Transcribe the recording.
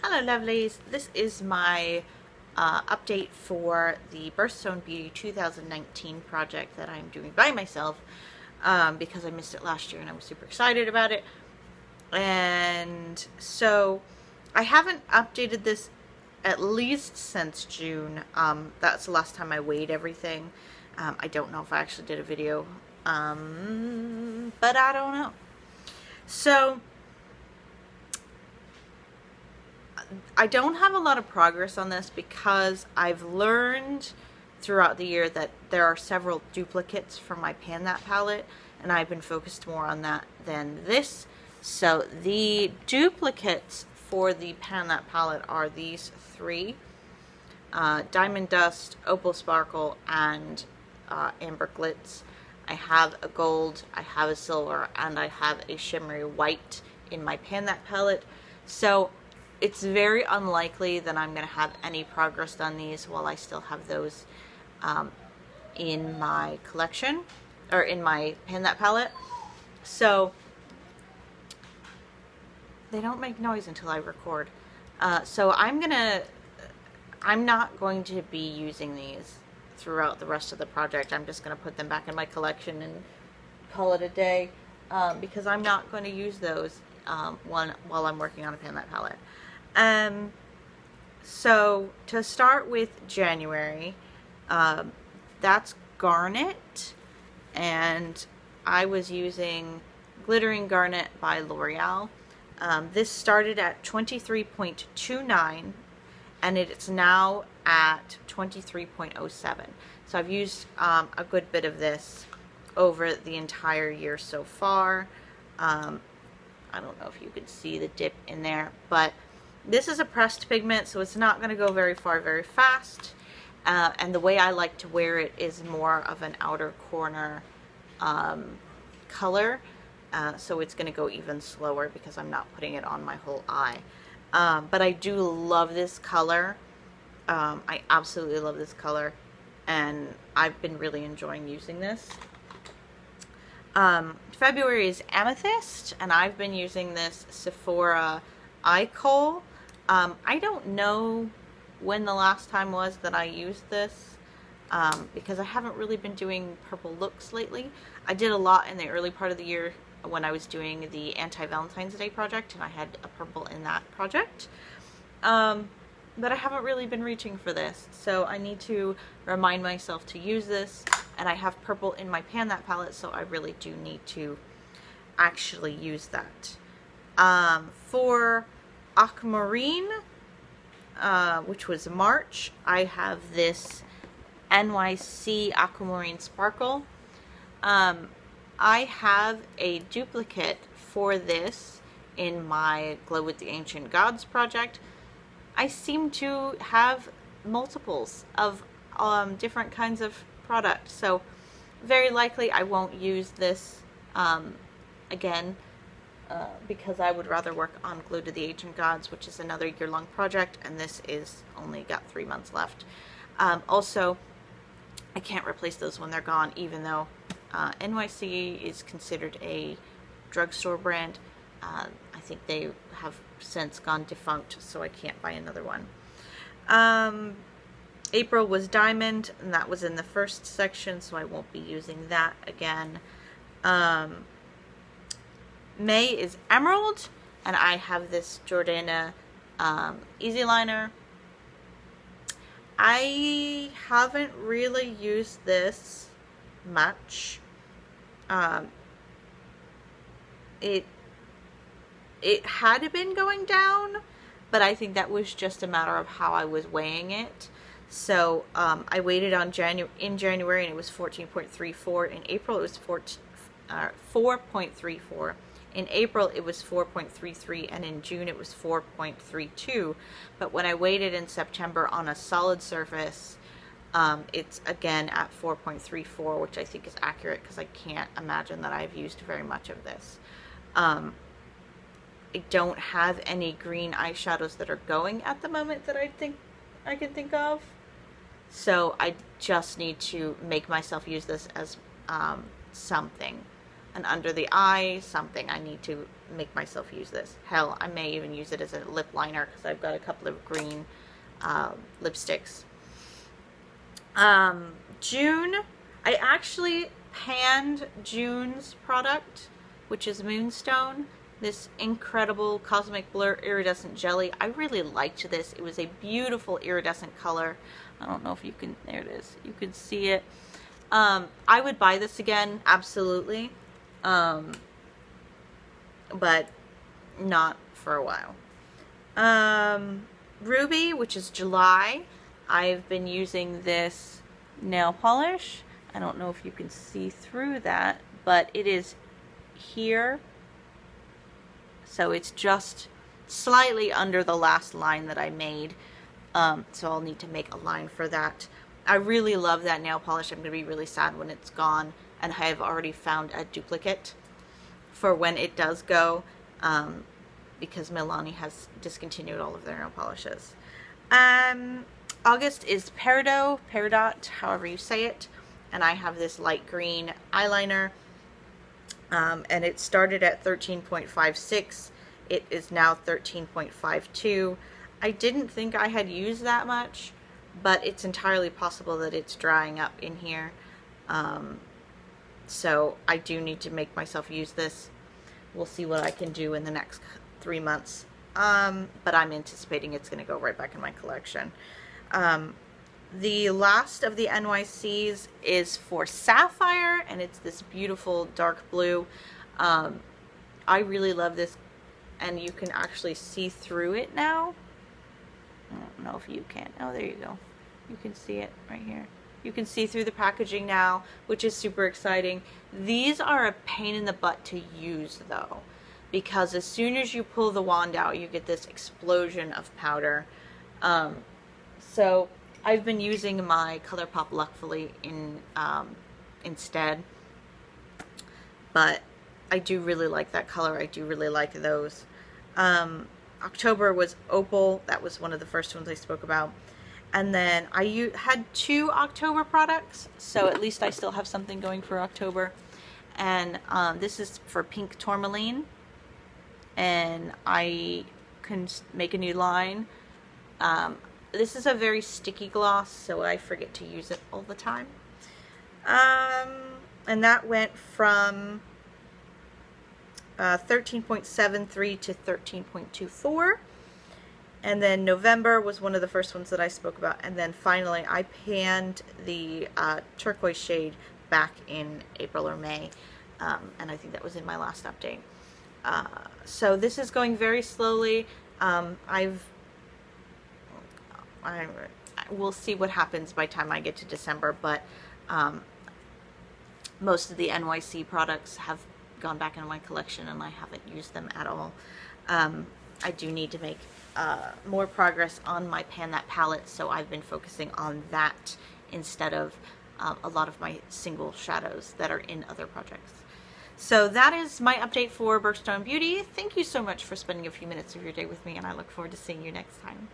Hello lovelies, this is my update for the Birthstone Beauty 2019 project that I'm doing by myself because I missed it last year and I was super excited about it. And so I haven't updated this at least since June. That's the last time I weighed everything. I don't know if I actually did a video, but I don't know. So I don't have a lot of progress on this because I've learned throughout the year that there are several duplicates from my Pan That palette, and I've been focused more on that than this. So the duplicates for the Pan That palette are these three: Diamond Dust, Opal Sparkle, and Amber Glitz. I have a gold, I have a silver, and I have a shimmery white in my Pan That palette. So it's very unlikely that I'm going to have any progress on these while I still have those in my collection, or in my Pan That palette. So they don't make noise until I record. So I'm not going to be using these throughout the rest of the project. I'm just going to put them back in my collection and call it a day, because I'm not going to use those while I'm working on a Pan That palette. So to start with January, that's Garnet, and I was using Glittering Garnet by L'Oreal. This started at 23.29 and it's now at 23.07. So I've used a good bit of this over the entire year so far. I don't know if you could see the dip in there, but this is a pressed pigment, so it's not going to go very far very fast. And the way I like to wear it is more of an outer corner color. So it's going to go even slower because I'm not putting it on my whole eye. But I do love this color. I absolutely love this color. And I've been really enjoying using this. February is Amethyst, and I've been using this Sephora Eye Kohl. I don't know when the last time was that I used this, because I haven't really been doing purple looks lately. I did a lot in the early part of the year when I was doing the anti-Valentine's Day project, and I had a purple in that project. But I haven't really been reaching for this, so I need to remind myself to use this, and I have purple in my Pan That palette, so I really do need to actually use that. For Aquamarine, which was March, I have this NYC Aquamarine Sparkle. I have a duplicate for this in my Glow with the Ancient Gods project. I seem to have multiples of different kinds of products, so very likely I won't use this again, because I would rather work on Glow to the Ancient Gods, which is another year-long project, and this is only got 3 months left. Also, I can't replace those when they're gone, even though NYC is considered a drugstore brand. I think they have since gone defunct, so I can't buy another one. April was Diamond, and that was in the first section, so I won't be using that again. May is Emerald, and I have this Jordana Easy Liner. I haven't really used this much. It had been going down, but I think that was just a matter of how I was weighing it. So I weighed it in January, and it was 14.34. In April, it was 4.34. In April, it was 4.33, and in June, it was 4.32. But when I weighed it in September on a solid surface, it's again at 4.34, which I think is accurate because I can't imagine that I've used very much of this. I don't have any green eyeshadows that are going at the moment that I think I can think of. So I just need to make myself use this as something. an under the eye, something. I need to make myself use this. Hell, I may even use it as a lip liner because I've got a couple of green lipsticks. June, I actually panned June's product, which is Moonstone. This incredible Cosmic Blur Iridescent Jelly. I really liked this. It was a beautiful iridescent color. I don't know if you can, there it is. You can see it. I would buy this again, absolutely. But not for a while. Ruby, which is July. I've been using this nail polish. I don't know if you can see through that, but it is here. So it's just slightly under the last line that I made. So I'll need to make a line for that. I really love that nail polish. I'm going to be really sad when it's gone. And I have already found a duplicate for when it does go. Because Milani has discontinued all of their nail polishes. August is Peridot, however you say it. And I have this light green eyeliner. And it started at 13.56. It is now 13.52. I didn't think I had used that much, but it's entirely possible that it's drying up in here. So I do need to make myself use this. We'll see what I can do in the next 3 months. But I'm anticipating it's going to go right back in my collection. The last of the NYCs is for Sapphire, and it's this beautiful dark blue. I really love this, and you can actually see through it now. I don't know if you can. Oh, there you go. You can see it right here. You can see through the packaging now, which is super exciting. These are a pain in the butt to use, though, because as soon as you pull the wand out, you get this explosion of powder. So I've been using my ColourPop Luckfully instead, but I do really like that color. I do really like those. October was Opal. That was one of the first ones I spoke about. And then I had 2 October products, so at least I still have something going for October. And this is for Pink Tourmaline, and I can make a new line. This is a very sticky gloss, so I forget to use it all the time. And that went from 13.73 to 13.24. And then November was one of the first ones that I spoke about. And then finally, I panned the turquoise shade back in April or May. And I think that was in my last update. So this is going very slowly. We'll see what happens by the time I get to December, but most of the NYC products have gone back into my collection and I haven't used them at all. I do need to make more progress on my Pan That palette, so I've been focusing on that instead of a lot of my single shadows that are in other projects. So that is my update for Birthstone Beauty. Thank you so much for spending a few minutes of your day with me, and I look forward to seeing you next time.